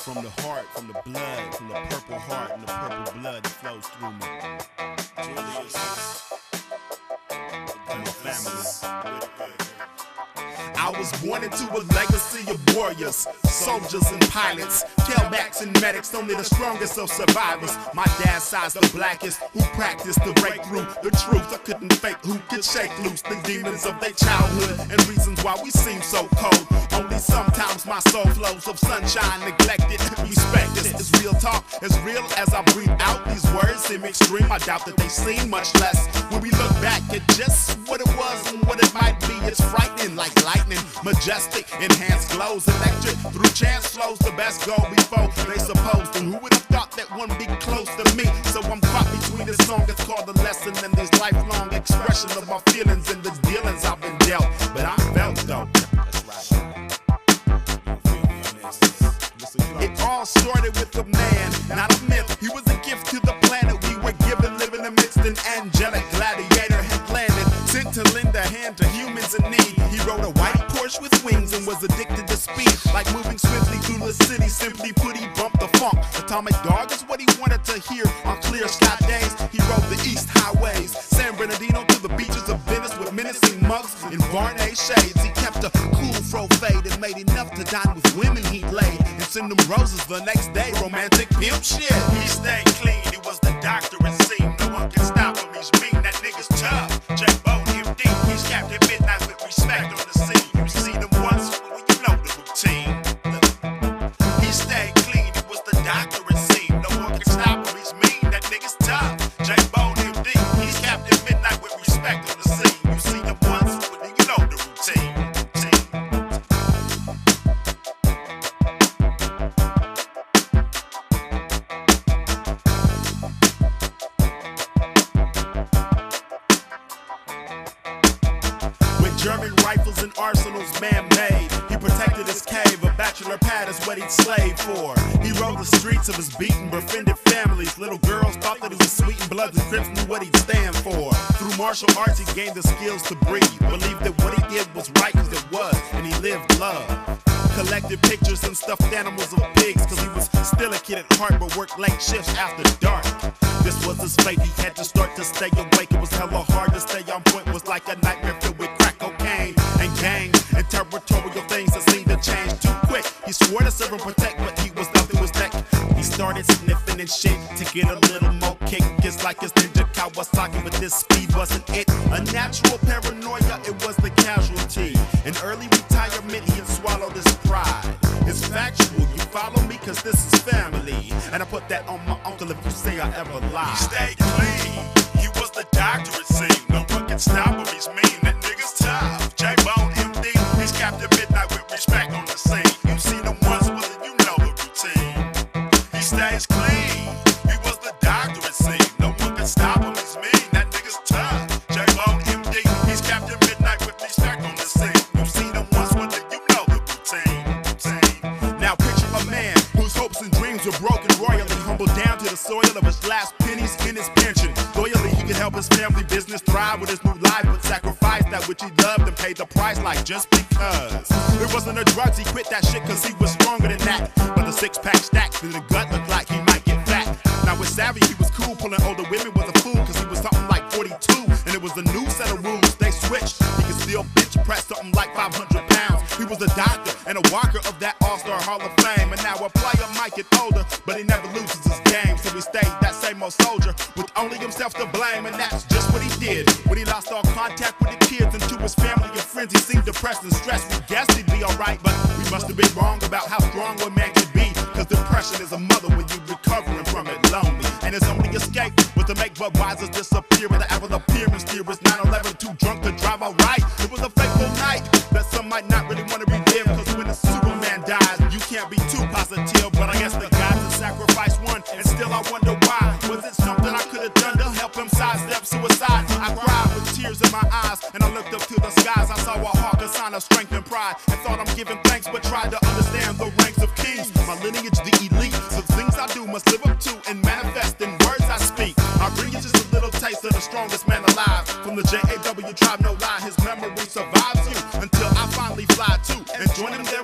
from the heart, from the blood, from the purple heart and the purple blood that flows through me. Julius, my family. I was born into a legacy of warriors, soldiers and pilots, tailbacks and medics, only the strongest of survivors. My dad's side's the blackest, who practiced to break through the truth I couldn't fake, who could shake loose the demons of their childhood and reasons why we seem so cold. Only sometimes my soul flows of sunshine, neglected, respect. This is real talk, as real as I breathe out these words seem extreme. I doubt that they seem much less when we look back at just what it was and what it might be. It's frightening like lightning, majestic, enhanced glows, electric through chance flows. The best go before they supposed to. Who would have thought that one be close to me? So I'm caught between this song that's called The Lesson and this lifelong expression of my feelings and the dealings I've been dealt. But I'm felt though. It all started with a man, not a myth. He was a gift to the planet we were given, living amidst an angelic gladiator had landed, sent to lend a hand to humans in need. He rode a white Porsche with wings and was addicted to speed, like moving swiftly through the city. Simply put, he bumped the funk. Atomic dog is what he wanted to hear on clear sky days. He rode the east highways, San Bernardino to the beaches of Venice with menacing mugs and Varney shades. He kept a cool fro fade and made enough to dine with women he'd laid and send them roses the next day. Romantic pimp shit. He stayed clean, he was the doctor it seemed. No one can stop him, he's mean, that nigga's tough. J-Bone MD, he's capped at midnight with respect on the scene. You see them once, well, you know the routine. He stayed clean, he was the doctor it seemed. No one can stop him, he's mean, that nigga's tough. J-Bone MD, he's capped at midnight with respect on the scene. You see them once, well, you know the routine. German rifles and arsenals man-made. He protected his cave, a bachelor pad is what he'd slave for. He rode the streets of his beaten, befriended families. Little girls thought that he was sweet and blood, and Crips knew what he'd stand for. Through martial arts he gained the skills to breathe, believed that what he did was right cause it was, and he lived love. Collected pictures and stuffed animals of pigs, cause he was still a kid at heart but worked late shifts after dark. This was his fate, he had to start to stay awake. It was hella hard to stay on point, was like a nightmare filled with crack cocaine and gangs and territorial things that seemed to change too quick. He swore to serve and protect, but he was nothing was tech. He started sniffing and shit to get a little more kick. Just like his ninja Kawasaki, but this speed wasn't it. A natural paranoia, it was the casualty. In early retirement, he had swallowed his pride. It's factual, you follow me, cause this is family. And I put that on my uncle if you say I ever lie. He stayed clean, he was the doctor it seemed. No one can stop him, he's mean, that nigga's tough. J-Bone MD, he's capped at midnight with respect on the scene. You seen him once, well you know the routine. He stays clean, he was the doctor it seemed. No one can stop him, he's mean, that nigga's tough. J-Bone MD, he's capped at midnight with respect on the scene. You seen him once, well you know the routine. Now picture a man whose hopes and dreams were broken royally, humbled down to the soil of his last pennies in his pension. Loyally he could help his family business thrive with his new life, but sacrifice that which he loved and paid the price like just because. It wasn't the drugs, he quit that shit cause he was stronger than that. But the six-pack stacked in the gut looked like he might get fat. Now with Savvy he was cool, pulling older women was a fool cause he was something like 42. And it was a new set of rules, they switched. He could still bench press something like 500 pounds. He was a doctor and a walker of that All-Star Hall of Fame. And now a player might get older, but he never loses his game. So he stayed that same old soldier with only himself to blame. And that's just what he did. When he lost all contact with the kids and to his family and friends, he seemed depressed and stressed. We guessed he'd be alright, but we must have been wrong about how strong one man could be. Cause depression is a mother when you're recovering from it lonely. And his only escape was to make Budweiser's disappear with the apple appearance theorist. 9/11, too drunk to drive alright. It was a fateful night that some might not really want to relive. Cause when a Superman dies, you can't be too positive. But I guess the gods have sacrificed one, and still I wonder why. Was it something I could have done to help him sidestep suicide? I cried with tears in my eyes, and I looked up to the skies. I saw a hawk, a sign of strength and pride, and thought I'm giving thanks, but tried to understand the ranks of kings. My lineage, the elite, the things I do must live up to and manifest in words I speak. I bring you just a little taste of the strongest man alive. From the JAW tribe, no lie, his memory survives you until I finally fly too and join him there